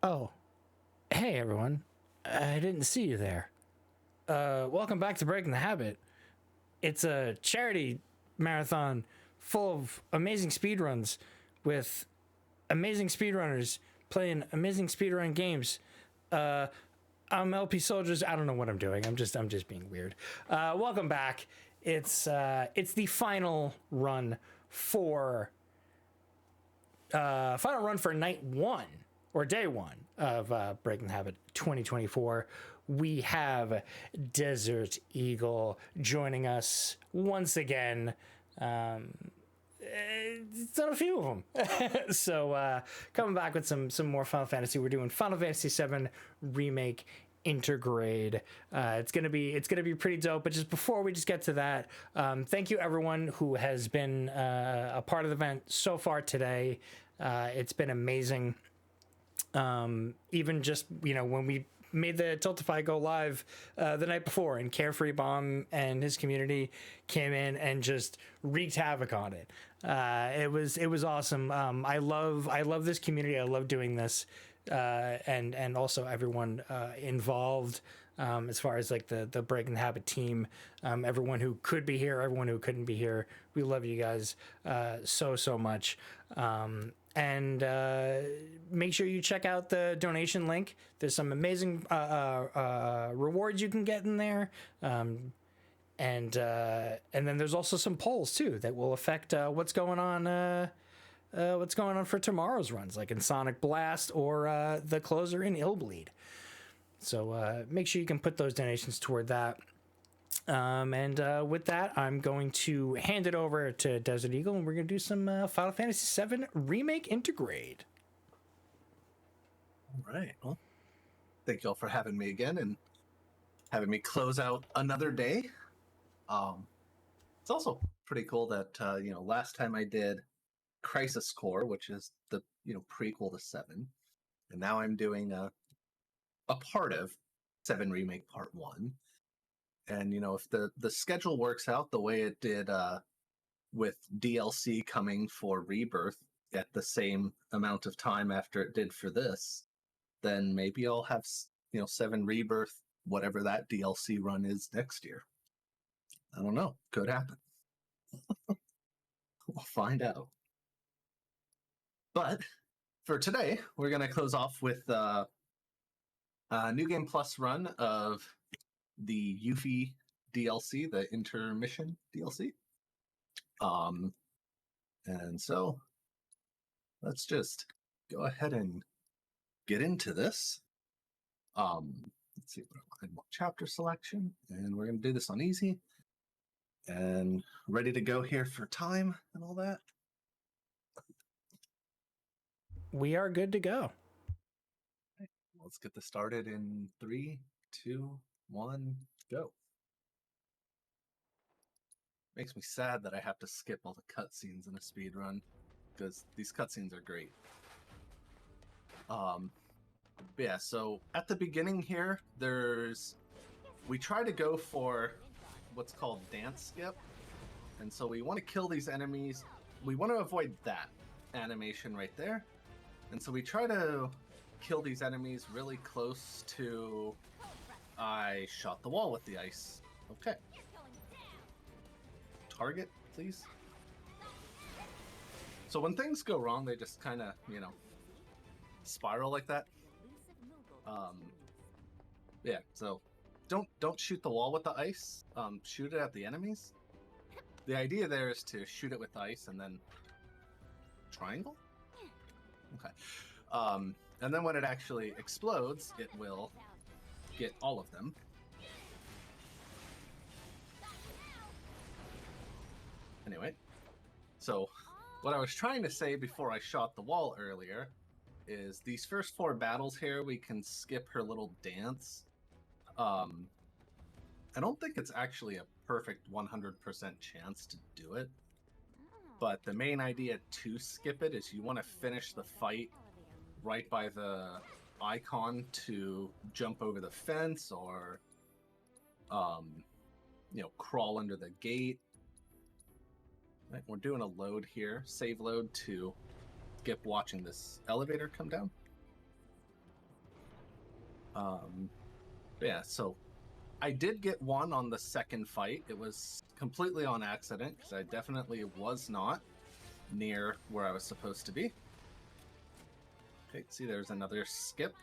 Oh, hey everyone. I didn't see you there. Welcome back to Breaking the Habit. It's a charity marathon full of amazing speedruns with amazing speedrunners playing amazing speedrun games. Uh, I'm LP Soldiers. I don't know what I'm doing. I'm just being weird. Welcome back. It's the final run for night one or day one of Breaking the Habit 2024. We have Desert Eagle joining us once again. It's done a few of them. So coming back with some more Final Fantasy. We're doing Final Fantasy VII Remake Intergrade. It's gonna be pretty dope. But just before we just get to that, thank you everyone who has been a part of the event so far today. It's been amazing. Even just when we made the Tiltify go live the night before, and Carefree Bomb and his community came in and just wreaked havoc on it. It was awesome. I love this community. I love doing this, and also everyone involved. As far as like the Breaking the Habit team, everyone who could be here, everyone who couldn't be here, we love you guys so much. And make sure you check out the donation link. There's some amazing rewards you can get in there, and then there's also some polls too that will affect what's going on for tomorrow's runs, like in Sonic Blast or the closer in Illbleed. So make sure you can put those donations toward that. And with that, I'm going to hand it over to Desert Eagle, and we're going to do some Final Fantasy VII Remake Intergrade. All right. Well, thank you all for having me again and having me close out another day. It's also pretty cool that last time I did Crisis Core, which is the prequel to 7, and now I'm doing a part of 7 Remake Part 1. And if the schedule works out the way it did with DLC coming for Rebirth at the same amount of time after it did for this, then maybe I'll have 7 Rebirth, whatever that DLC run is next year. I don't know. Could happen. We'll find out. But for today, we're going to close off with a New Game Plus run of the Yuffie DLC, the Intermission DLC. And so let's just go ahead and get into this. Let's see, chapter selection, and we're going to do this on easy. And ready to go here for time and all that. We are good to go. Okay, let's get this started in 3, 2, 1, go. Makes me sad that I have to skip all the cutscenes in a speed run, because these cutscenes are great. Yeah, so at the beginning here, we try to go for what's called dance skip, and so we want to kill these enemies. We want to avoid that animation right there, and so we try to kill these enemies really close to I shot the wall with the ice. Okay. Target, please. So when things go wrong, they just kind of, spiral like that. Yeah, so don't shoot the wall with the ice. Shoot it at the enemies. The idea there is to shoot it with ice and then triangle. Okay. And then when it actually explodes, it will get all of them. Anyway, so what I was trying to say before I shot the wall earlier is these first 4 battles here, we can skip her little dance. I don't think it's actually a perfect 100% chance to do it, but the main idea to skip it is you want to finish the fight right by the icon to jump over the fence or crawl under the gate. Right, we're doing a load here, save load to skip watching this elevator come down. Yeah, so I did get one on the second fight. It was completely on accident because I definitely was not near where I was supposed to be. Okay, see, there's another skip.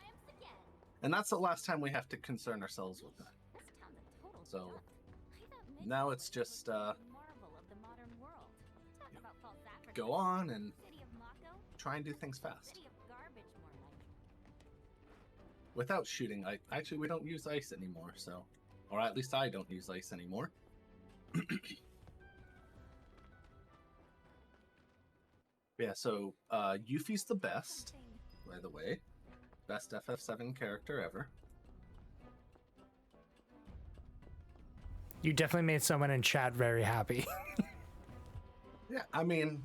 And that's the last time we have to concern ourselves with that. So now it's just go on and try and do things fast. Without shooting, actually, we don't use ice anymore, so... Or at least I don't use ice anymore. Yeah, so Yuffie's the best, by the way. Best FF7 character ever. You definitely made someone in chat very happy. Yeah, I mean,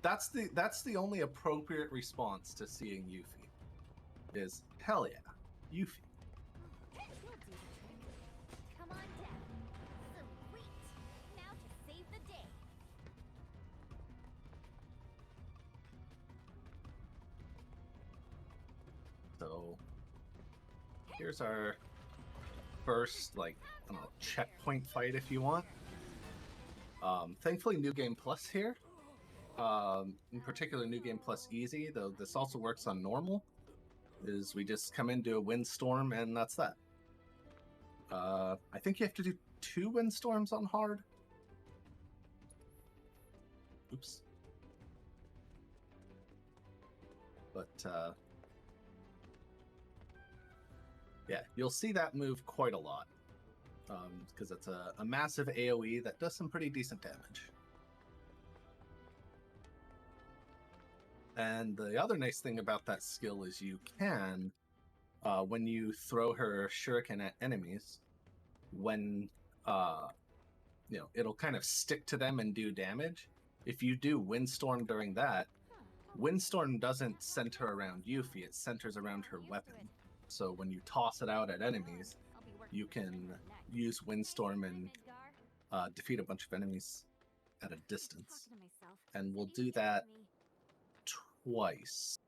that's the only appropriate response to seeing Yuffie. Is, hell yeah, Yuffie. Come on down. Sweet. Now to save the day. So here's our first, like, I don't know, checkpoint fight if you want. Thankfully, New Game Plus here. In particular, New Game Plus Easy, though this also works on normal, is we just come in, do a windstorm, and that's that. I think you have to do 2 windstorms on hard. Oops. But, yeah, you'll see that move quite a lot. Because it's a massive AoE that does some pretty decent damage. And the other nice thing about that skill is you can, when you throw her shuriken at enemies, when, it'll kind of stick to them and do damage. If you do Windstorm during that, Windstorm doesn't center around Yuffie, it centers around her weapon. So when you toss it out at enemies, you can use Windstorm and defeat a bunch of enemies at a distance. And we'll do that twice.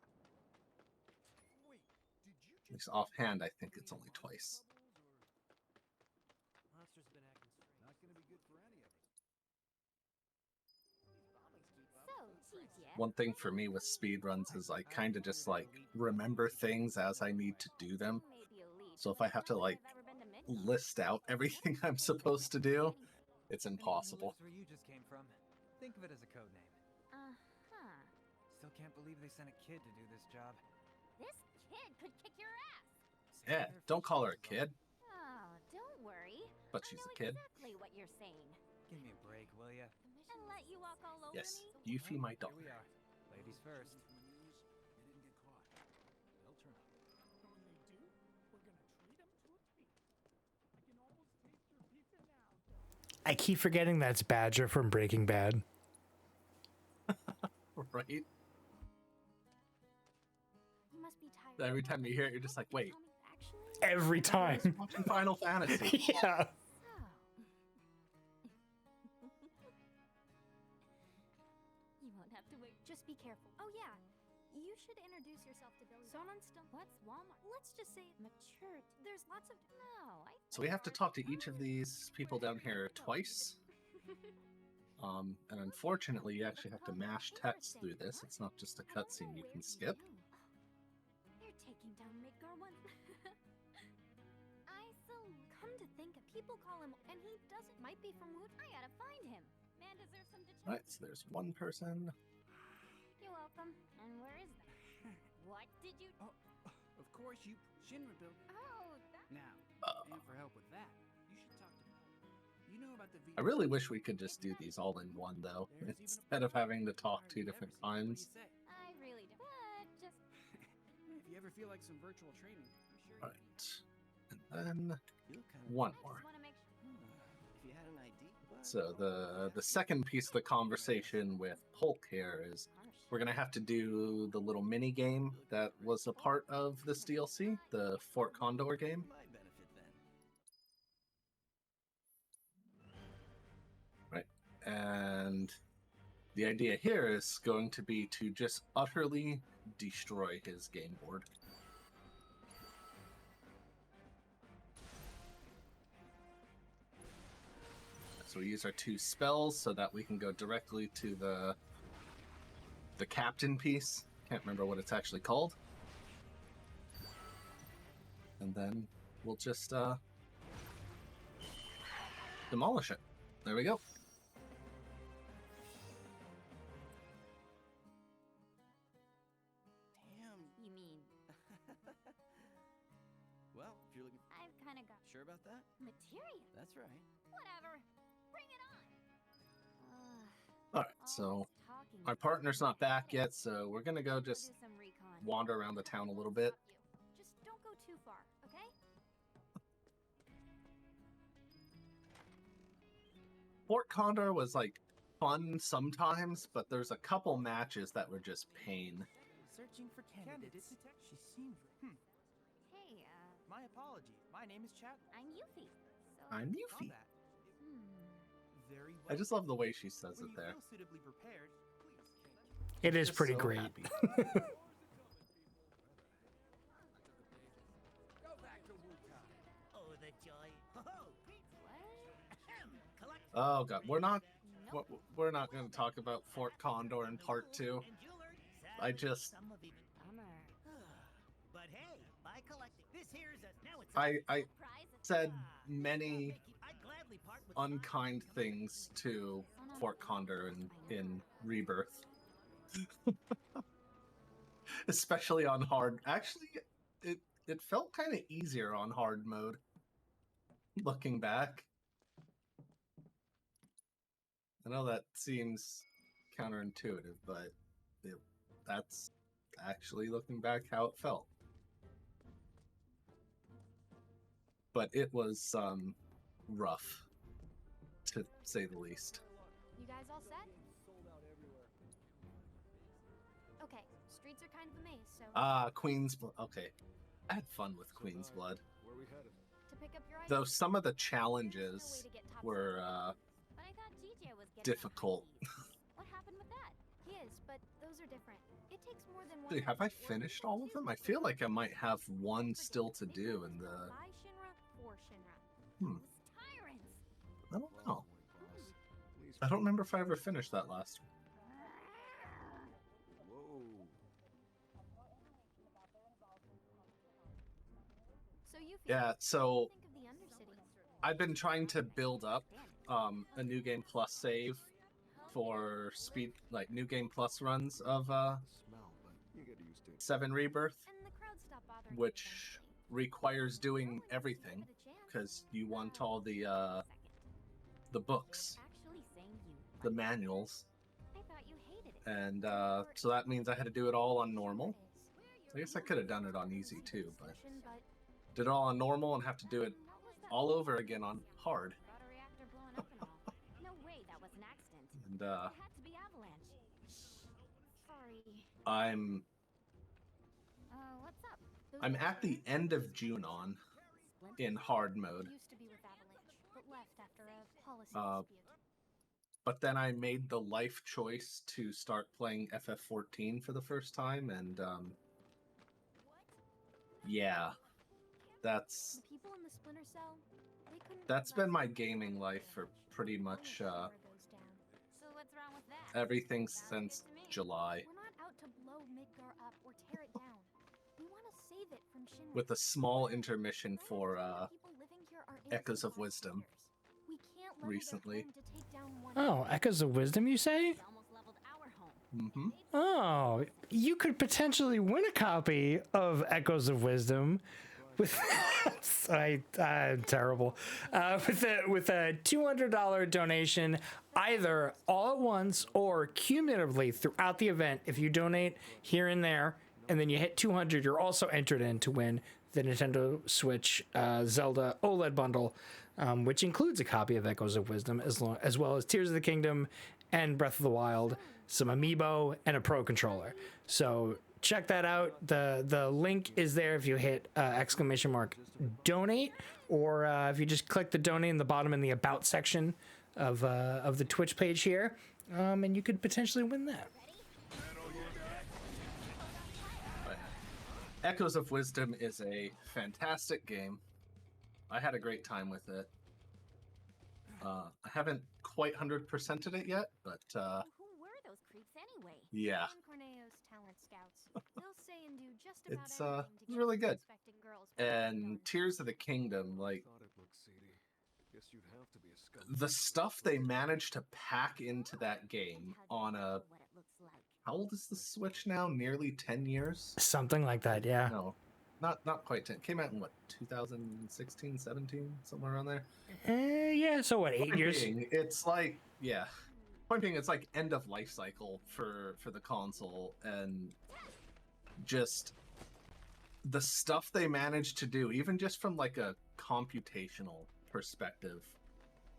At least offhand, I think it's only twice. One thing for me with speedruns is I kind of just like remember things as I need to do them. So if I have to like list out everything I'm supposed to do, it's impossible. Where you just came from. Think of it as a code name. Still can't believe they sent a kid to do this job. This kid could kick your ass. Yeah, don't call her a kid. Oh, don't worry. But she's a kid. Exactly what you're saying. Give me a break, will ya? And let you walk all over Yes, me? Yuffie, my daughter. Here we are. Ladies first. I keep forgetting that's Badger from Breaking Bad. Right? You must be tired. Every time you hear it, you're just like, wait. Actually, Every time. Watching Final Fantasy. Yeah. You won't have to wait. Just be careful. Oh yeah, you should introduce yourself to Billy. What's Walmart? Let's just say maturity. There's lots of So we have to talk to each of these people down here twice. And unfortunately, you actually have to mash text through this. It's not just a cutscene you can skip. They're taking down Midgar one. Come to think of, people call him, and he doesn't. Might be from Woot. I gotta find him. Man deserves some detention. Alright, so there's one person. You're welcome. And where is that? What did you? Oh, of course you Shinra built. Oh, that. Now, and for help with that, you should talk to me. You know about the I really wish we could just do these all in one, though, instead of having to talk 2 different times. I really don't. But just. If you ever feel like some virtual training, I'm sure. Alright, and then You look kind one I more. just want to make sure. If you had an ID. So the second piece of the conversation with Polk here is we're gonna have to do the little mini game that was a part of this DLC, the Fort Condor game. My benefit then. Right. And the idea here is going to be to just utterly destroy his game board. So we use our 2 spells so that we can go directly to the captain piece. Can't remember what it's actually called. And then we'll just demolish it. There we go. Damn. You mean Well, if you're looking I've kind of got sure about that, materia? that's right. Whatever. Bring it on. All right, so our partner's not back yet, so we're gonna go just wander around the town a little bit. Just don't go too far, okay? Fort Condor was like fun sometimes, but there's a couple matches that were just pain. Searching for candidates. She seems. Hey, My apologies. My name is Chad. I'm Yuffie. So I'm Call Yuffie. that. Very I just love the way she says When it you there. feel suitably prepared, please. It is Just pretty so great. happy. Oh, the joy. what? Oh god, we're not Nope. we're not going to talk about Fort Condor in part 2. I just Bummer. But hey, by collecting this here's a now it's I Prize said Ah, many I'd gladly part with unkind things to Fort Condor in Rebirth. Especially on hard. Actually, it felt kind of easier on hard mode. Looking back. I know that seems counterintuitive, but that's actually looking back how it felt. But it was rough, to say the least. You guys all set? Okay, streets are kind of a maze, so Queen's Blood. Okay, I had fun with Queen's Blood. Where we headed? to pick up your Though items, some of the there's no way challenges to get top were secret. But I thought DJ was getting difficult. What happened with that? He is, but those are different. It takes more than one. Dude, have I night or finished even all of two them? I to feel like I complete. might have one Don't still to forget, do Shinra in was the. built by Shinra for Shinra. Hmm. Those tyrants. I don't know. I don't remember if I ever finished that last one. Whoa. So you feel Yeah, so think of the Undercity. I've been trying to build up a New Game Plus save for speed, like New Game Plus runs of Smell, but you get used to it. 7 Rebirth, And the crowd stopped bothering you which eventually. requires No doing one else everything gave it a chance. because you want all the Second. books, Actually saying you the like it. manuals, I thought you hated it. and so that means I had to do it all on normal. I guess I could have done it on easy too, but did it all on normal and have to do it all over again on hard. Got a reactor blowing up and all. No way, that was an accident. And It had to be Avalanche. Sorry. I'm What's up? Those I'm are at the Splinter? end of Junon Splinter in hard mode, used to be with Avalanche, but left after a policy dispute. but then I made the life choice to start playing FF14 for the first time, and yeah, that's The people in the Splinter Cell, they couldn't that's give been us my the gaming power life for to pretty when much Shinra goes down. So what's wrong with that? everything Sounds since good to me. July, We're not out to blow Midgar up or tear it down. We want to save it from Shinra. with a small intermission That for means the people living here are Echoes of innocent Wisdom outsiders. We can't level their recently. home to take down one Oh, Echoes of Wisdom, you say? We almost leveled our home. Mm-hmm. Oh, you could potentially win a copy of Echoes of Wisdom with I'm terrible. With a $200 donation, either all at once or cumulatively throughout the event. If you donate here and there, and then you hit 200, you're also entered in to win the Nintendo Switch Zelda OLED bundle, which includes a copy of Echoes of Wisdom, as well as Tears of the Kingdom and Breath of the Wild, some amiibo, and a Pro controller. So check that out. The link is there if you hit !donate, or if you just click the donate in the bottom in the About section of the Twitch page here, and you could potentially win that. Echoes of Wisdom is a fantastic game. I had a great time with it. I haven't quite 100%ed it yet, but Who were those creeps anyway? yeah, Corneo's talent scouts. They'll say and do just about it's anything to it's get really good. unsuspecting girls put done. And Tears of the Kingdom, like Thought it looked seedy. Guess you'd have to be a scum. the stuff they managed to pack into that game on a, What it looks like. how old is the Switch now? Nearly 10 years? Something like that, yeah. No, not quite 10. Came out in what, 2016, 17, somewhere around there. Yeah. So what? 8 years? It's like, yeah. Point being, it's like end of life cycle for the console, and just the stuff they managed to do, even just from like a computational perspective,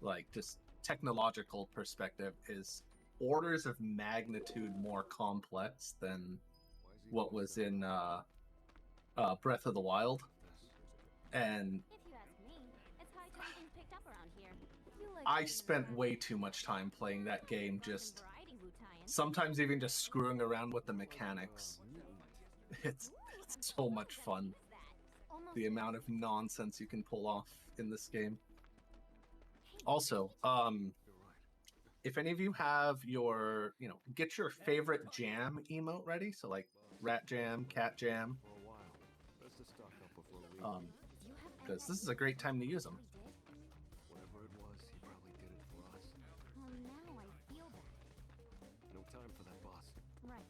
like just technological perspective, is orders of magnitude more complex than what was in Breath of the Wild. And If you ask me, it's high time things picked up around here. You like I being spent around way too much time playing that game, just variety Wu tie-ins. sometimes even just screwing around with the mechanics. It's so much fun, Almost the amount of nonsense you can pull off in this game. Also, if any of you have your, get your favorite jam emote ready. So like rat jam, cat jam, For a while. Best to stock up before leaving. because this is a great time to use them. Whatever it was, he probably did it for us. Well, now I feel bad. No time for that, boss. Right.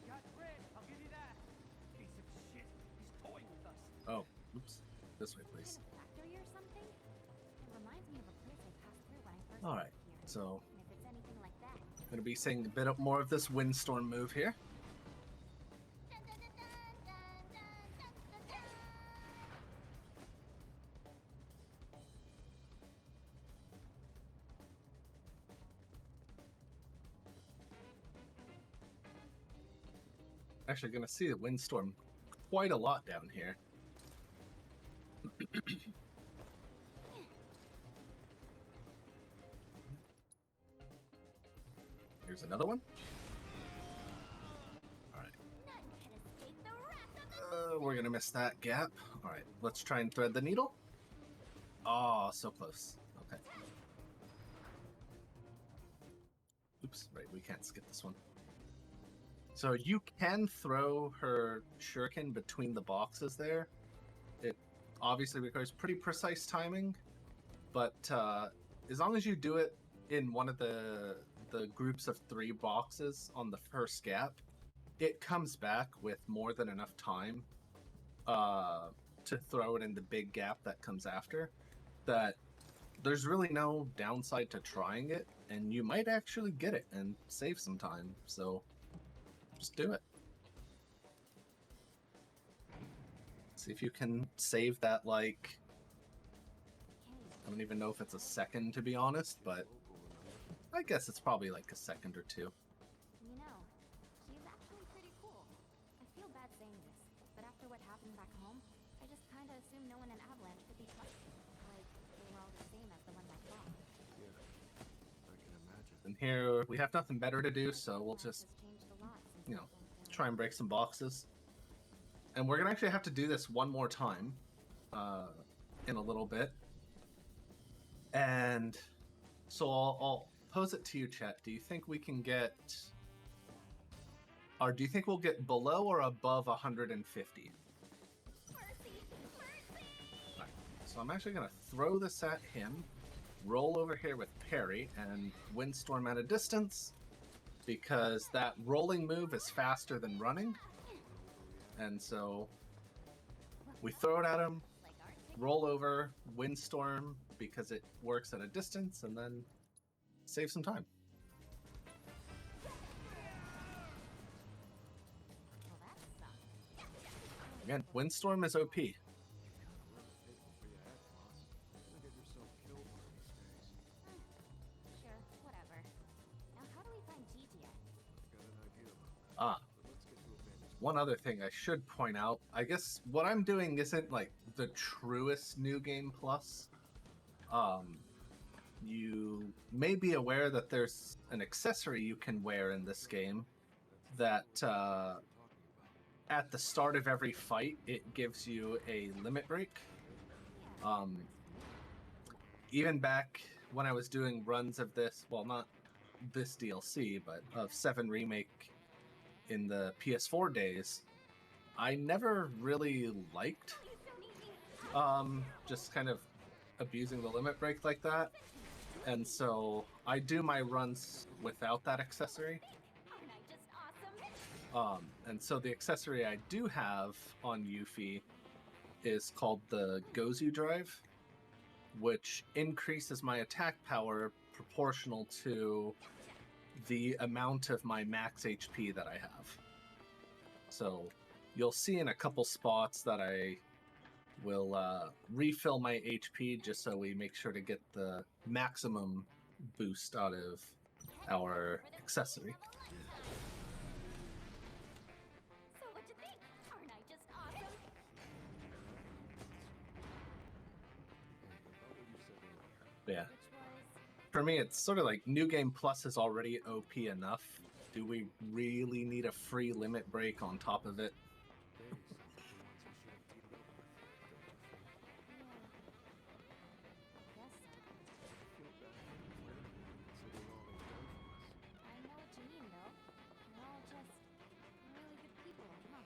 Got Fred, I'll give you that. Piece of shit. He's toying with us. Oh, oops. This way, please. A factory or something? It reminds me of a place I passed through when I first All got right, here. so And if it's anything like that. I'm going to be seeing a bit more of this windstorm move here. Dun, dun, dun, dun, dun, dun, dun, dun, dun. Actually, going to see the windstorm quite a lot down here. Here's another one. All right. None can escape the wrath of the We're gonna miss that gap. All right, let's try and thread the needle. Oh, so close. Okay. Oops, right, we can't skip this one. So you can throw her shuriken between the boxes there. It obviously requires pretty precise timing, but as long as you do it in one of the groups of 3 boxes on the first gap, it comes back with more than enough time to throw it in the big gap that comes after. That there's really no downside to trying it, and you might actually get it and save some time. So just do it. See if you can save that, like, I don't even know if it's a second, to be honest, but I guess it's probably like a second or 2. You know, she's actually pretty cool. I feel bad saying this, but after what happened back home, I just kind of assumed no one in Avalanche could be trusted. Like, they were all the same as the ones I fought. Yeah, I can imagine. And here we have nothing better to do, so we'll just, Has changed a lot since you know, I've been try and break some boxes. And we're gonna actually have to do this one more time in a little bit. And so I'll pose it to you, Chet. Do you think we can get, or do you think we'll get below or above 150? Alright, so I'm actually gonna throw this at him, roll over here with parry, and windstorm at a distance, because that rolling move is faster than running. And so we throw it at him, roll over, windstorm, because it works at a distance, and then save some time. Well, that sucked. Again, windstorm is OP. For your head, boss. Look at Ah, one other thing I should point out. I guess what I'm doing isn't like the truest New Game Plus. You may be aware that there's an accessory you can wear in this game that at the start of every fight, it gives you a limit break. Even back when I was doing runs of this, well, not this DLC, but of 7 Remake in the PS4 days, I never really liked just kind of abusing the limit break like that. And so I do my runs without that accessory. And so the accessory I do have on Yuffie is called the Gozu Drive, which increases my attack power proportional to the amount of my max HP that I have. So you'll see in a couple spots that I will refill my HP just so we make sure to get the maximum boost out of our accessory. So what'd you think? Aren't I just awesome? Yeah. Which was... For me, it's sort of like New Game Plus is already OP enough. Do we really need a free limit break on top of it? I know what you mean, though. We're all just really good people, huh?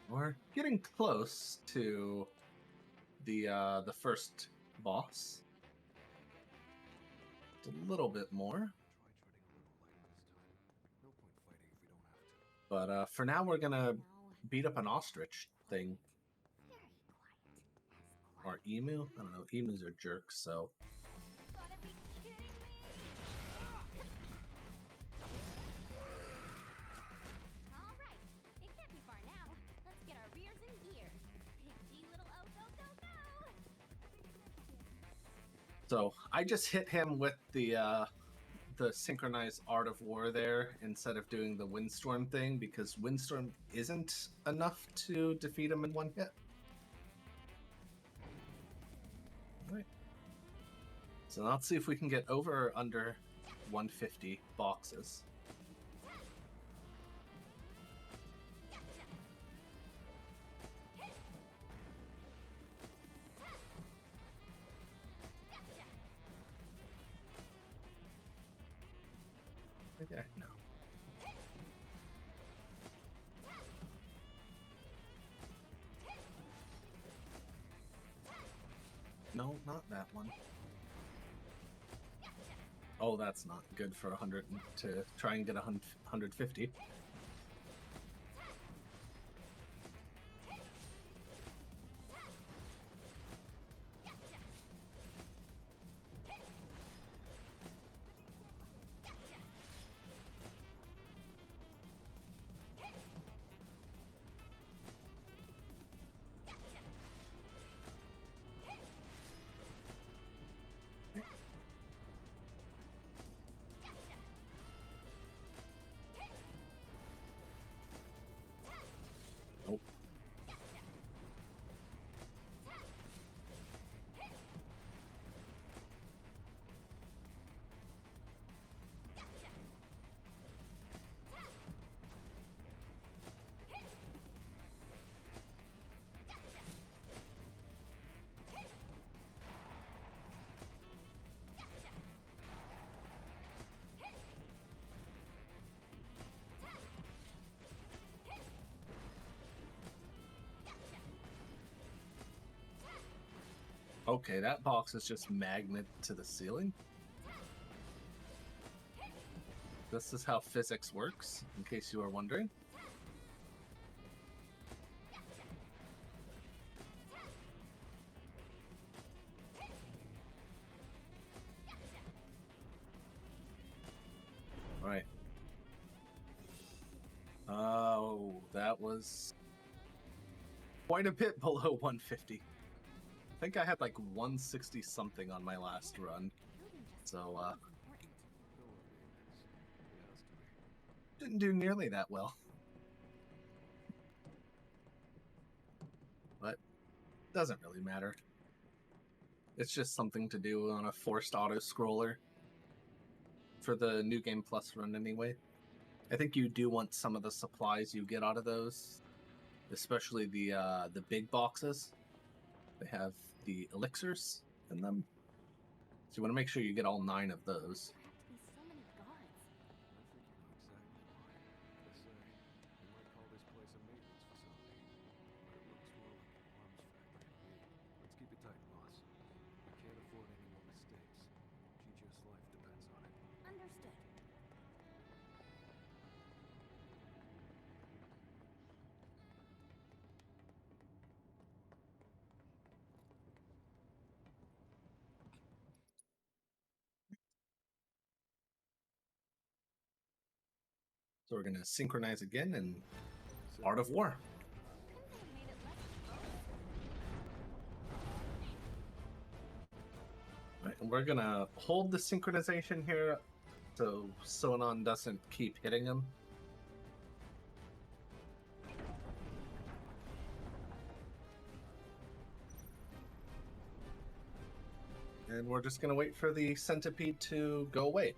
We're getting close to the first boss. It's a little bit more. But for now, we're gonna beat up an ostrich thing. Or emu? I don't know. Emus are jerks, so. Gotta be kidding me! All right, it can't be far now. Let's get our rears in gear. Big G little O, go, go, go! So I just hit him with the synchronized Art of War there instead of doing the Windstorm thing because Windstorm isn't enough to defeat him in one hit. All right. So now let's see if we can get over or under 150 boxes. Right there? No. No, not that one. Oh, that's not good for 100 to try and get 150. Nope. Okay, that box is just magnet to the ceiling. This is how physics works, in case you are wondering. Right. Oh, that was quite a bit below 150. think I had like 160 something on my last run. So, didn't do nearly that well. But doesn't really matter. It's just something to do on a forced auto-scroller for the New Game Plus run anyway. I think you do want some of the supplies you get out of those, especially the big boxes. They have the elixirs in them. So you want to make sure you get all 9 of those. There have to be so many guards. I forget exactly why. They say you might call this place a maintenance facility, but it looks more like an arms factory to me. Let's keep it tight, boss. We can't afford any more mistakes. Chichi's life depends on it. Understood. So we're going to synchronize again in Art of War. Couldn't they have made it less close? Right, and we're going to hold the synchronization here so Sonon doesn't keep hitting him. And we're just going to wait for the centipede to go away.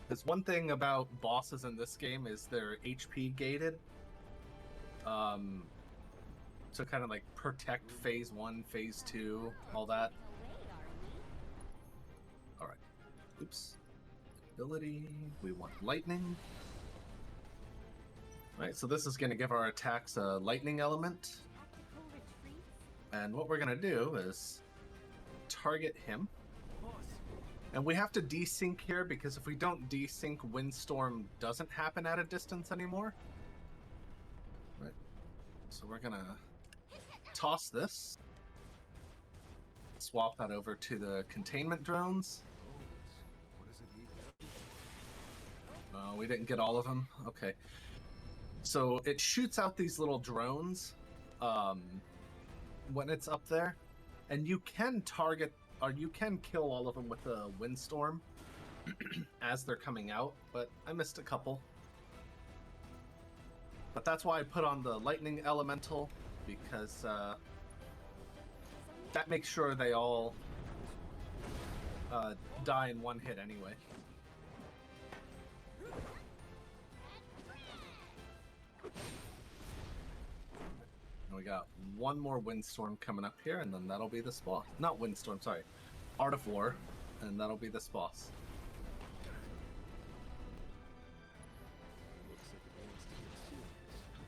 There's one thing about bosses in this game is they're HP gated. To kind of like protect phase 1, phase 2, all that. Alright. Oops. Ability. We want lightning. Alright, so this is going to give our attacks a lightning element. Tactical retreats? And what we're going to do is target him. And we have to desync here because if we don't desync, Windstorm doesn't happen at a distance anymore. Right. So we're gonna toss this. Swap that over to the containment drones. What does it need? We didn't get all of them. Okay. So it shoots out these little drones when it's up there. And you can target, or you can kill all of them with a windstorm as they're coming out, but I missed a couple. But that's why I put on the lightning elemental, because that makes sure they all die in one hit anyway. And we got one more windstorm coming up here, and then that'll be this boss. Not windstorm, sorry. Art of War, and that'll be this boss. Looks like it wants to get serious.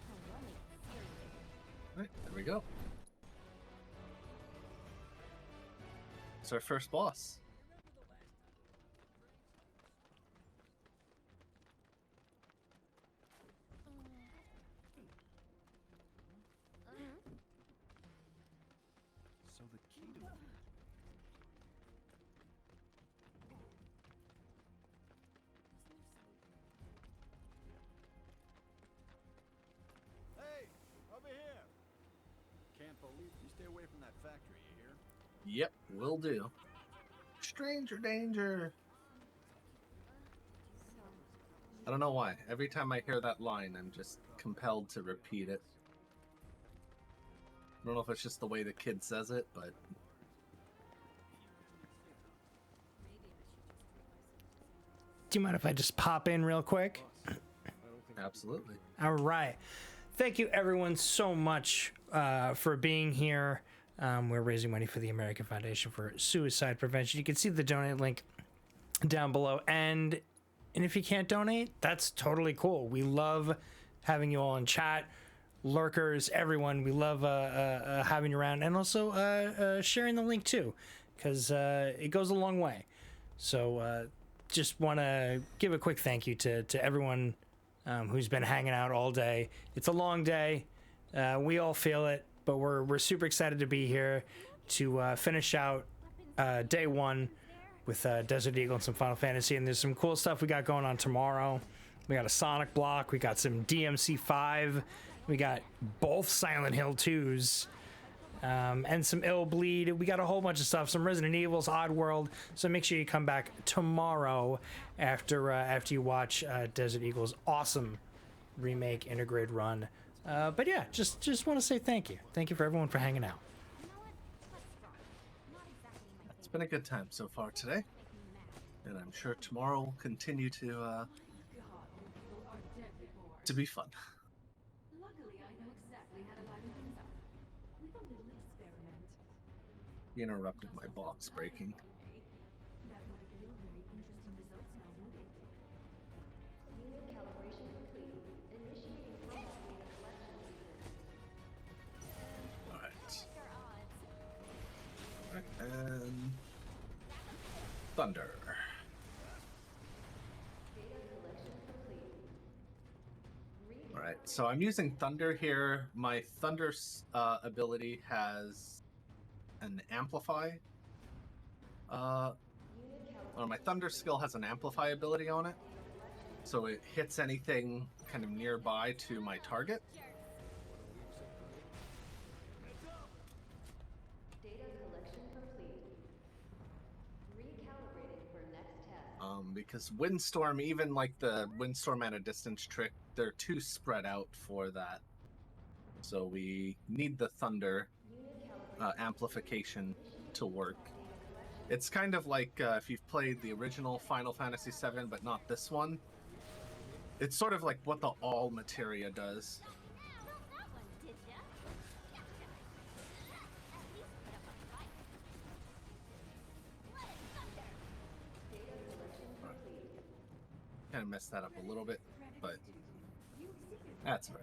Oh, we'll make it serious. Right, there we go. It's our first boss. So the key to it. Hey, over here. Can't believe you stay away from that factory, you hear? Yep, will do. Stranger danger. I don't know why. Every time I hear that line, I'm just compelled to repeat it. I don't know if it's just the way the kid says it, but... Do you mind if I just pop in real quick? Absolutely. All right. Thank you, everyone, so much for being here. We're raising money for the American Foundation for Suicide Prevention. You can see the donate link down below. And if you can't donate, that's totally cool. We love having you all in chat, lurkers, everyone. We love having you around, and also sharing the link too, because it goes a long way. So just want to give a quick thank you to everyone who's been hanging out all day. It's a long day. We all feel it, but we're super excited to be here to finish out day one with Desert Eagle and some Final Fantasy. And there's some cool stuff we got going on tomorrow. We got a Sonic block. We got some DMC5 We got both Silent Hill 2s. And some Ill Bleed. We got a whole bunch of stuff. Some Resident Evils, Oddworld. So make sure you come back tomorrow after you watch Desert Eagle's awesome Remake Intergrade run. But yeah, just want to say thank you. Thank you for everyone for hanging out. It's been a good time so far today, and I'm sure tomorrow will continue to be fun. Luckily, I know exactly how to liven things up. With a little experiment. You interrupted my box breaking. That might yield very interesting results now, won't it? Unit calibration complete. Initiating robot data collection sequence. Alright. And thunder. Data collection complete. Alright, so I'm using thunder here. My thunder ability has an amplify. My thunder skill has an amplify ability on it. So it hits anything kind of nearby to my target. Data collection complete. Recalibrating for next test. Because Windstorm, even like the Windstorm at a distance trick, they're too spread out for that. So we need the thunder amplification to work. It's kind of like if you've played the original Final Fantasy VII, but not this one. It's sort of like what the all materia does. Kind of messed that up a little bit, but that's right.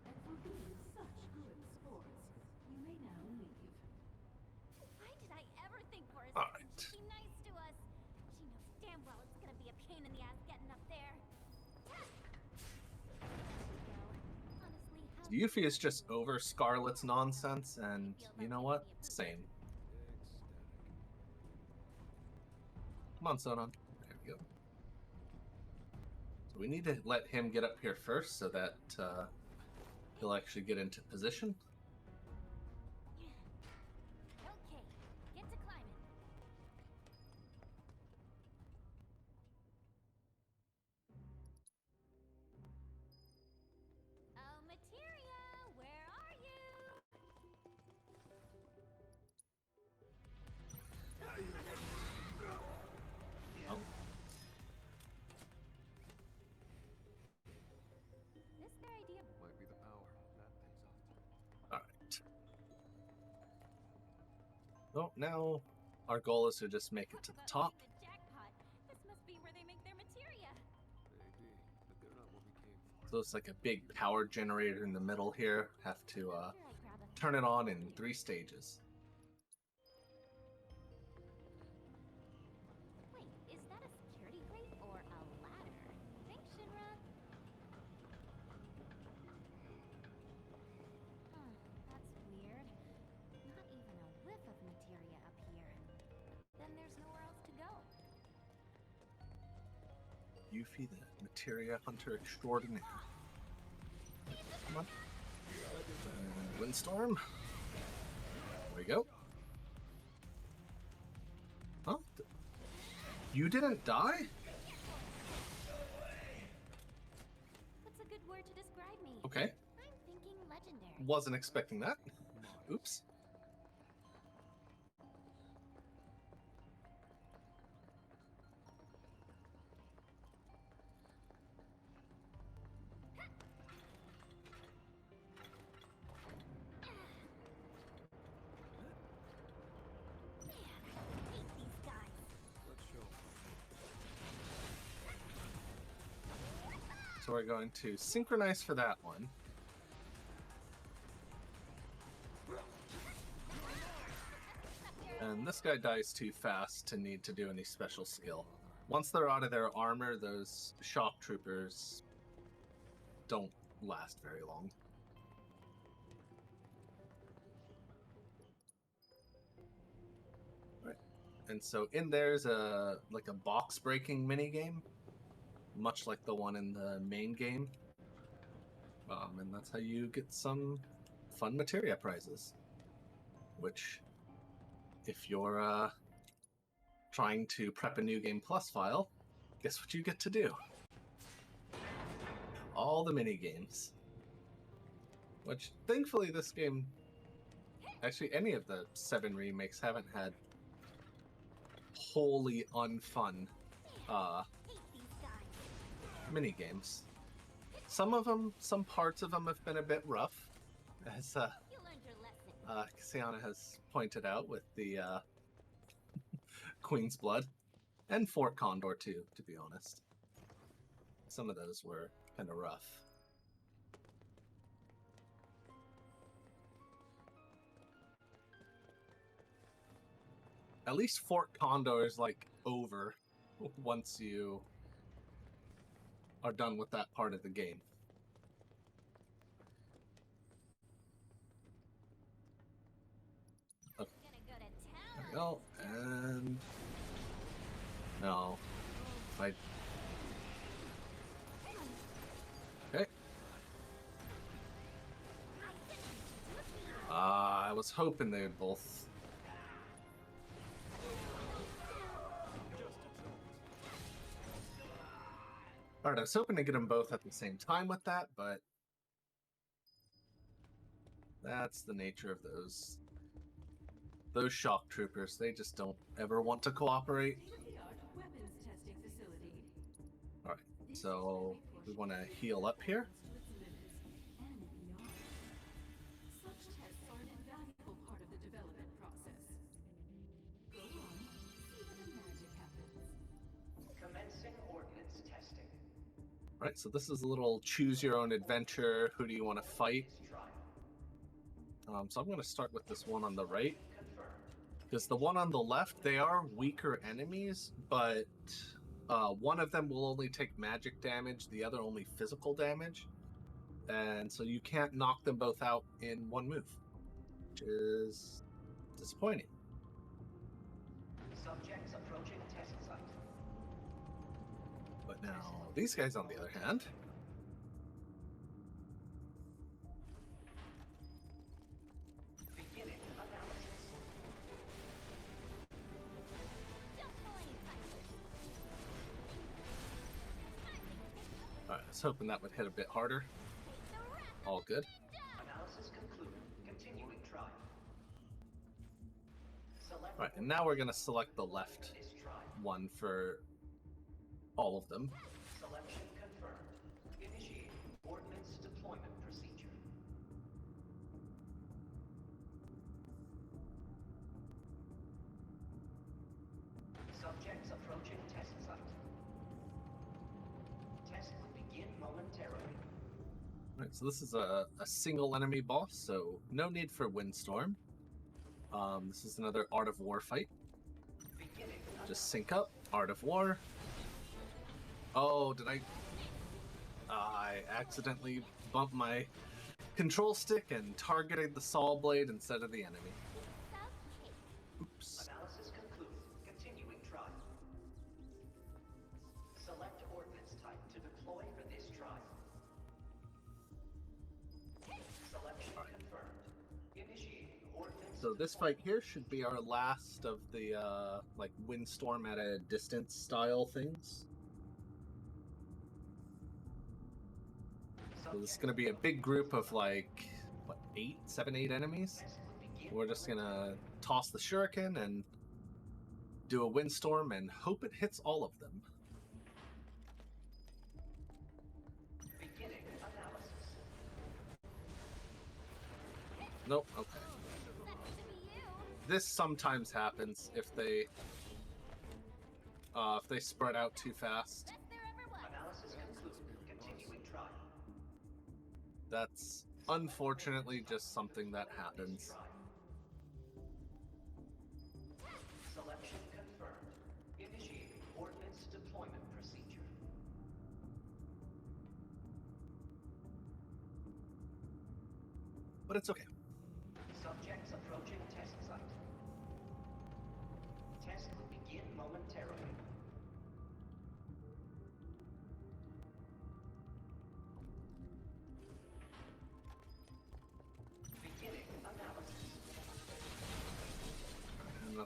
And for being such good sports, you may now leave. Why did I ever think for a All second right. she'd be nice to us? She knows damn well it's gonna be a pain in the ass getting up there. Honestly, how Yuffie is just over Scarlet's nonsense, and you know what? Same. Come on, Sonon. There we go. So we need to let him get up here first so that he'll actually get into position. Okay, get to climbing. Oh, materia, where are you? Oh, This their idea. Might be the power. That pays off. all right. Well, now our goal is to just make it to the top. The jackpot. This must be where they make their materia. Maybe, but they're not what we came for. So it's like a big power generator in the middle here. Have to Here I grab a turn it on in 3 stages. Wait, is that a security grate or a ladder? Thanks, Shinra. Huh, that's weird. Not even a whiff of materia up here. Then there's nowhere else to go. Yuffie, the materia hunter extraordinaire. Come on. And Windstorm. There we go. Huh? You didn't die? What's a good word to describe me? Okay. I'm thinking legendary. Wasn't expecting that. Oops. I hate these guys. Let's show 'em. So we're going to synchronize for that one. And this guy dies too fast to need to do any special skill. Once they're out of their armor, those shock troopers don't last very long. Right. And so in there's a like a box breaking mini game, much like the one in the main game. And that's how you get some fun materia prizes. Which, if you're trying to prep a New Game Plus file, guess what you get to do? All the mini games. Which, thankfully, this game, actually, any of the 7 remakes haven't had wholly unfun mini games. Some of them, some parts of them have been a bit rough, as Cassiana has pointed out with the Queen's Blood, and Fort Condor too, to be honest. Some of those were kind of rough. At least Fort Condor is like over once you are done with that part of the game. Okay. There we go, and no, I. Okay. I was hoping they would both. Alright, I was hoping to get them both at the same time with that, but that's the nature of those shock troopers. They just don't ever want to cooperate. Alright, so we want to heal up here. Right, so this is a little choose your own adventure. Who do you want to fight? So I'm going to start with this one on the right. Because the one on the left, they are weaker enemies, but one of them will only take magic damage, the other only physical damage. And so you can't knock them both out in one move, which is disappointing. Subjects approaching test site. But now, these guys on the other hand, alright, I was hoping that would hit a bit harder. All good. Analysis concluded. Continuing trial. Alright, and now we're going to select the left one for all of them. Selection confirmed. Initiate ordnance deployment procedure. Subjects approaching test site. Test will begin momentarily. Alright, so this is a single enemy boss, so no need for Windstorm. This is another Art of War fight. Just sync up, Art of War. Oh, did I accidentally bumped my control stick and targeted the saw blade instead of the enemy. Oops. Analysis concluded. Continuing trial. Select ordnance type to deploy for this trial. Selection confirmed. Initiating ordnance. So this fight here should be our last of the like Windstorm at a distance style things. So this is going to be a big group of like, what, 7, 8 enemies? We're just going to toss the shuriken and do a windstorm and hope it hits all of them. Beginning analysis. Nope, okay. This sometimes happens if they spread out too fast. Analysis concluded. Continuing trial. That's unfortunately just something that happens. Selection confirmed. Initiating ordnance deployment procedure. But it's okay. Subjects approaching test site. Test will begin momentarily.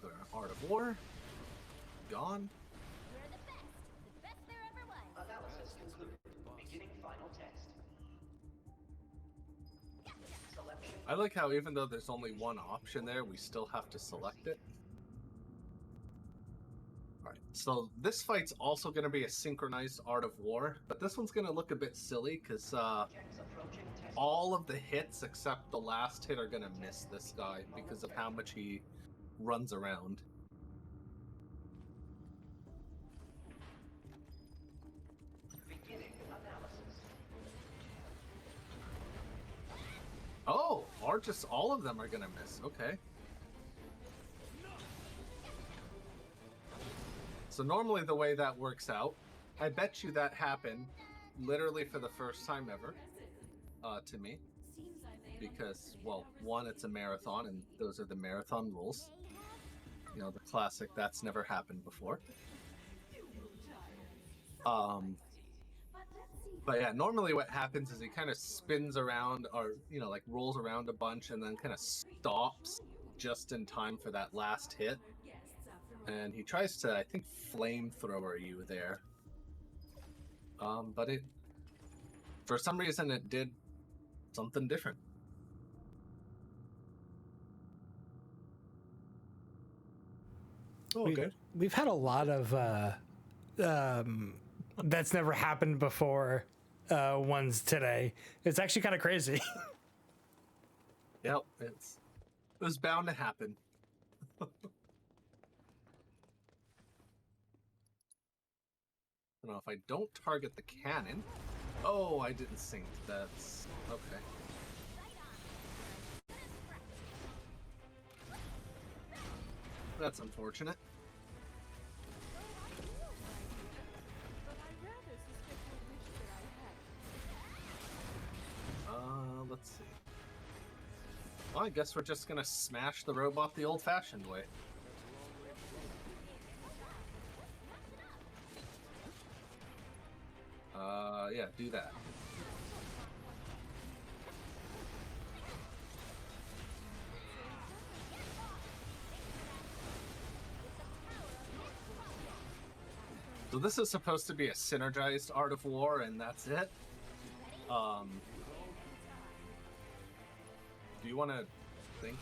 another Art of War. Gone. We're the best there ever was. Analysis concluded. Beginning final test. Selection. I like how even though there's only one option there, we still have to select it. Alright, so this fight's also going to be a synchronized Art of War, but this one's going to look a bit silly because all of the hits except the last hit are going to miss this guy because of how much he runs around. Beginning analysis. Oh, or just all of them are going to miss. Okay. So normally the way that works out, I bet you that happened literally for the first time ever to me. Because, well, one, it's a marathon, and those are the marathon rules. You know, the classic, that's never happened before. But yeah, normally what happens is he kind of spins around or, you know, like rolls around a bunch and then kind of stops just in time for that last hit. And he tries to, I think, flamethrower you there. But it, for some reason, it did something different. Oh, okay. We've had a lot of that's never happened before ones today. It's actually kind of crazy. Yep, it was bound to happen. I don't know if I don't target the cannon. Oh, I didn't sync. That's okay. That's unfortunate. Let's see. Well, I guess we're just gonna smash the robot the old-fashioned way. Yeah, do that. So this is supposed to be a synergized Art of War, and that's it. Do you want to think?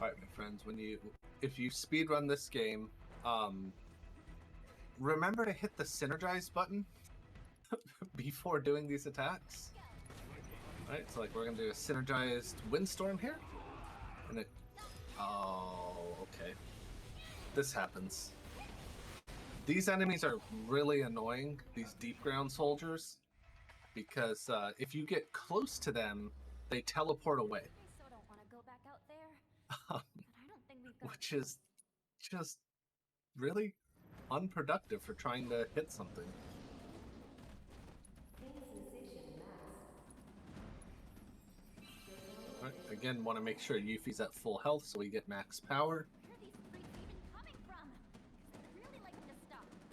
Alright, my friends, if you speedrun this game, remember to hit the synergize button before doing these attacks. Alright, so like we're gonna do a synergized windstorm here. And it, oh, okay. This happens. These enemies are really annoying, these deep ground soldiers, because if you get close to them, they teleport away. I so don't want to go back out there. But I don't think we've got Which is just really unproductive for trying to hit something. Right, again, want to make sure Yuffie's at full health so we get max power. Where are these freaks even coming from? I'd really like them to stop. If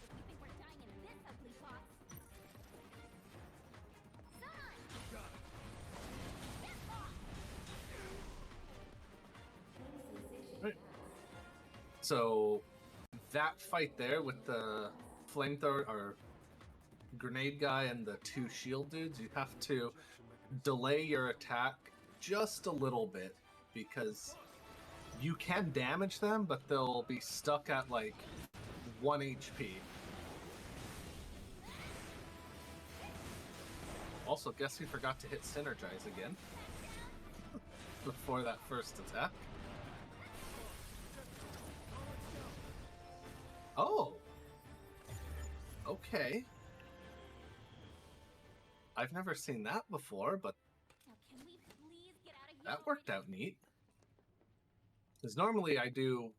you think we're dying in this ugly box. Right. So that fight there with the flamethrower or grenade guy and the two shield dudes, you have to delay your attack just a little bit because you can damage them, but they'll be stuck at like 1 HP. Also, guess we forgot to hit synergize again before that first attack. Oh! Okay. I've never seen that before, but Now can we please get out of here? that worked out neat. Because normally I do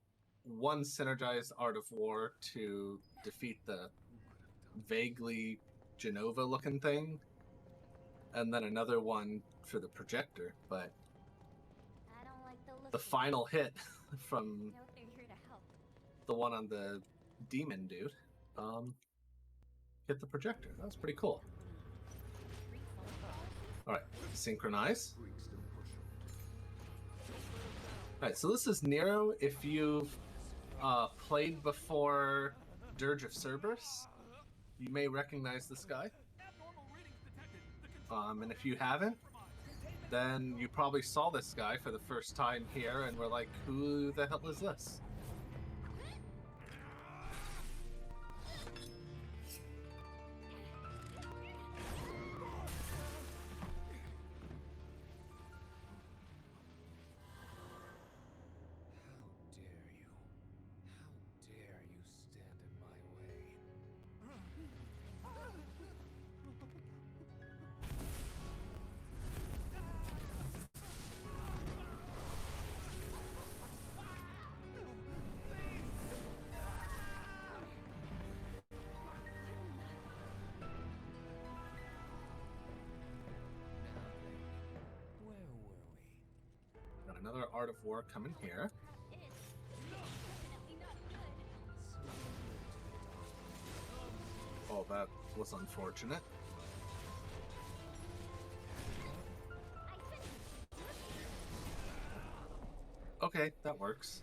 one synergized Art of War to defeat the vaguely Genova looking thing, and then another one for the projector. But I don't like the look the of it. final hit from No, they're here to help. the one on the demon dude hit the projector. That was pretty cool. All right, synchronize. All right, so this is Nero. If you've played before Dirge of Cerberus, you may recognize this guy. And if you haven't, then you probably saw this guy for the first time here and were like, who the hell is this? Got another Art of War coming here. Oh, that was unfortunate. Okay, that works.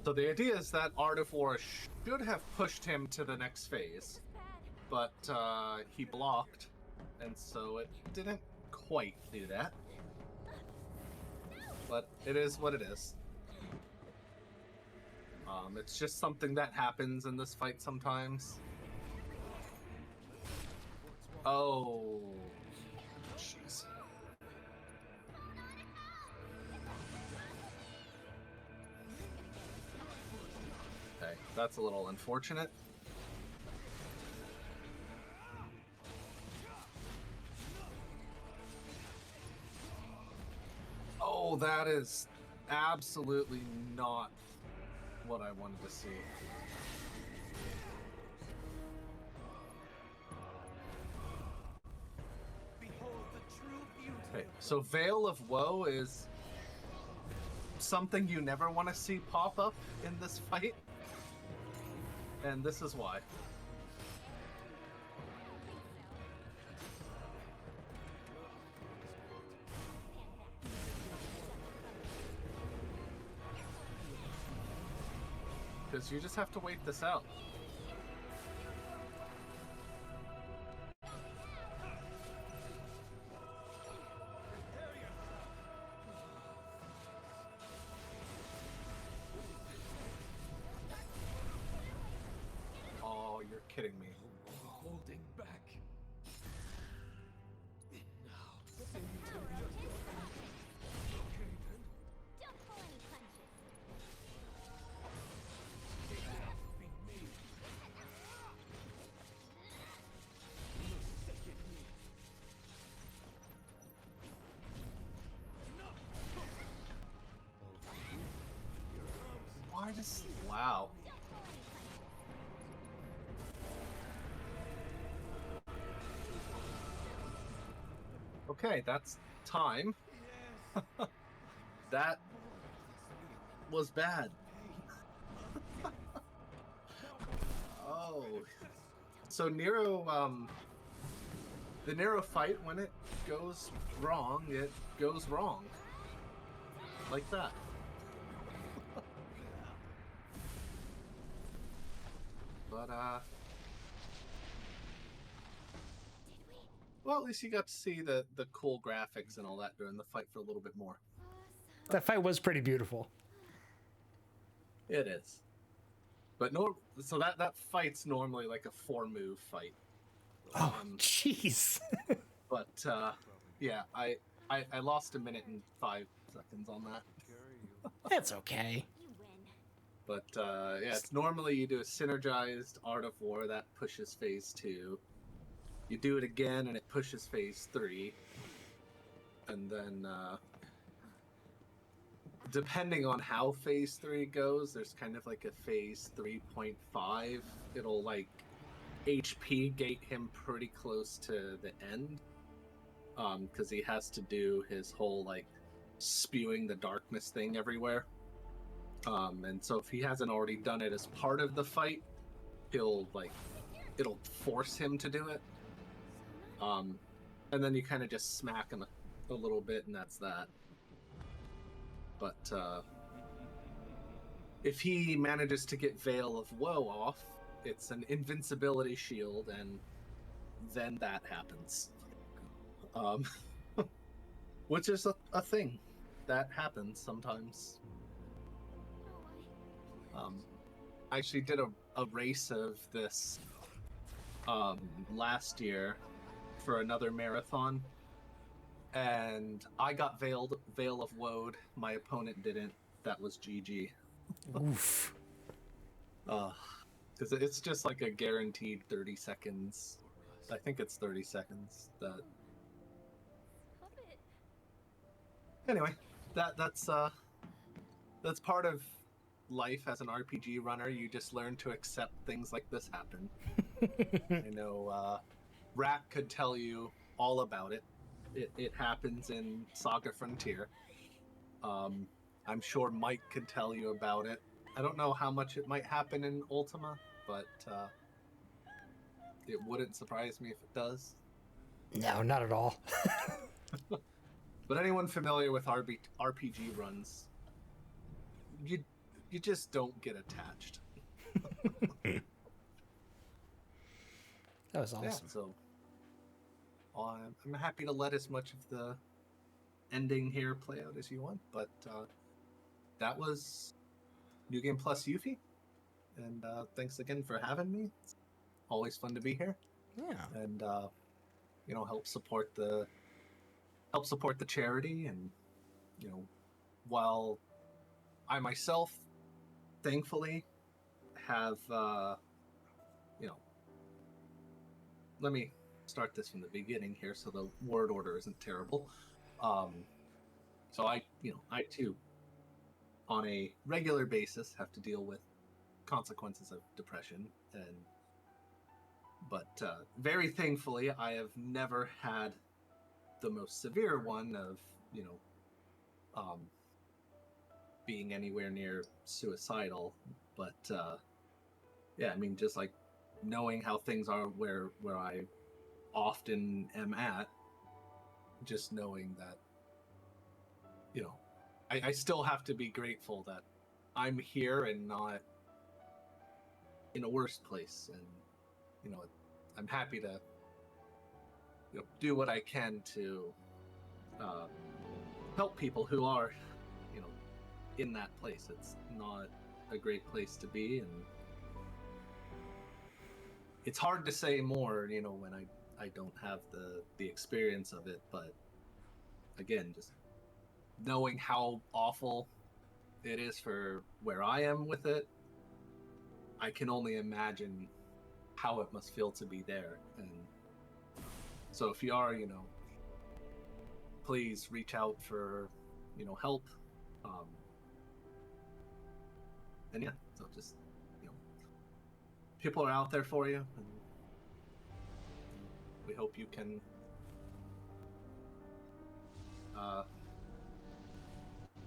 So the idea is that Art of War should have pushed him to the next phase, but he blocked, and so it didn't quite do that. But it is what it is. It's just something that happens in this fight sometimes. Oh, jeez. Okay, that's a little unfortunate. Oh, that is absolutely not what I wanted to see. Okay, so Veil of Woe is something you never want to see pop up in this fight, and this is why. Because you just have to wait this out. Oh, you're kidding me. Holding back. Don't pull any punches. Why does... Wow. Okay, that's time. That was bad. Oh. So Nero, the Nero fight, when it goes wrong, it goes wrong. Like that. But, well, at least you got to see the cool graphics and all that during the fight for a little bit more. That fight was pretty beautiful. It is. But so that fight's normally like a 4-move fight. Oh, jeez. But yeah, I lost 1 minute and 5 seconds on that. That's okay. You win. But yeah, it's normally you do a synergized Art of War that pushes phase 2. You do it again and it pushes phase 3. And then depending on how phase 3 goes, there's kind of like a phase 3.5. It'll like HP gate him pretty close to the end, because he has to do his whole like spewing the darkness thing everywhere. And so if he hasn't already done it as part of the fight, it'll force him to do it. And then you kind of just smack him a little bit, and that's that. But if he manages to get Veil of Woe off, it's an invincibility shield, and then that happens. Which is a thing that happens sometimes. I actually did a race of this last year for another marathon, and I got Veil of Woe. My opponent didn't. That was GG. Oof. Because it's just like a guaranteed 30 seconds. I think it's 30 seconds. Anyway, that's part of life as an RPG runner. You just learn to accept things like this happen. I know Rat could tell you all about it. It happens in Saga Frontier. I'm sure Mike could tell you about it. I don't know how much it might happen in Ultima, but it wouldn't surprise me if it does. No, not at all. But anyone familiar with RPG runs, you just don't get attached. That was awesome. Yeah, so I'm happy to let as much of the ending here play out as you want, but that was New Game Plus Yuffie, and thanks again for having me. It's always fun to be here. Yeah. And help support the charity, and while I myself thankfully have let me start this from the beginning here so the word order isn't terrible. So I too on a regular basis have to deal with consequences of depression, but very thankfully I have never had the most severe one of being anywhere near suicidal, but I mean, just like knowing how things are where I often am at, just knowing that I still have to be grateful that I'm here and not in a worse place, and I'm happy to do what I can to help people who are in that place. It's not a great place to be, and it's hard to say more when I don't have the experience of it. But again, just knowing how awful it is for where I am with it, I can only imagine how it must feel to be there. And so if you are please reach out for help, and so just people are out there for you, and we hope you can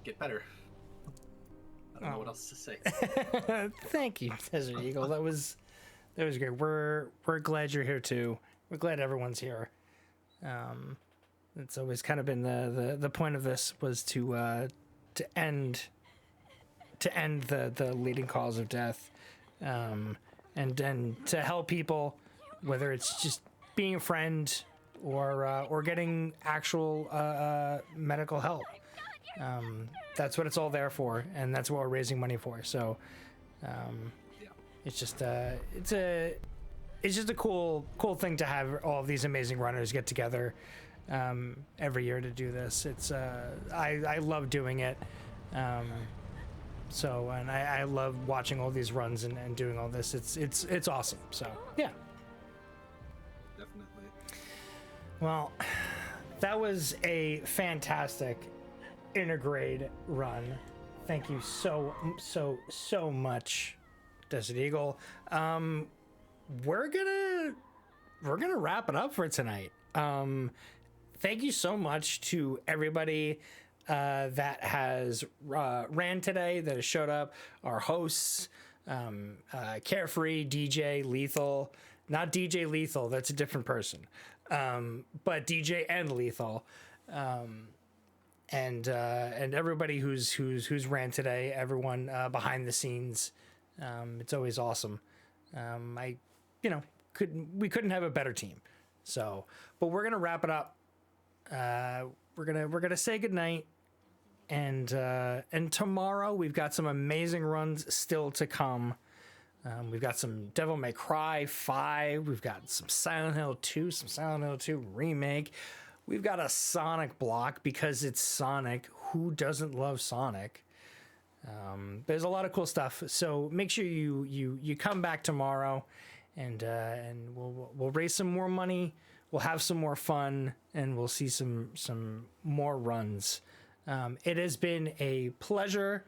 get better. I don't know what else to say. Thank you, Desert Eagle. That was great. We're glad you're here too. We're glad everyone's here. It's always kind of been the point of this was to end the leading cause of death, and then to help people, whether it's just being a friend or getting actual medical help. That's what it's all there for, and that's what we're raising money for. So it's just it's just a cool thing to have all of these amazing runners get together every year to do this. It's I love doing it. So, and I love watching all these runs and doing all this. It's awesome. So yeah. Definitely. Well, that was a fantastic Intergrade run. Thank you so much, Desert Eagle. We're gonna wrap it up for tonight. Thank you so much to everybody that has ran today, that has showed up. Our hosts, Carefree, DJ, Lethal, not DJ Lethal, that's a different person, but DJ and Lethal. And everybody who's ran today, everyone behind the scenes, it's always awesome. We couldn't have a better team. So, but we're gonna wrap it up. We're gonna say goodnight, and tomorrow we've got some amazing runs still to come. We've got some Devil May Cry 5. We've got some Silent Hill 2, some Silent Hill 2 remake. We've got a Sonic block because it's Sonic. Who doesn't love Sonic? There's a lot of cool stuff. So make sure you come back tomorrow, and we'll raise some more money. We'll have some more fun, and we'll see some more runs. It has been a pleasure,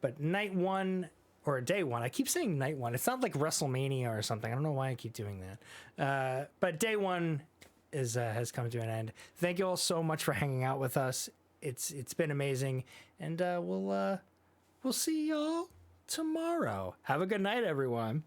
but night one or day one. I keep saying night one. It's not like WrestleMania or something. I don't know why I keep doing that. But day one has come to an end. Thank you all so much for hanging out with us. It's been amazing, and we'll see y'all tomorrow. Have a good night, everyone.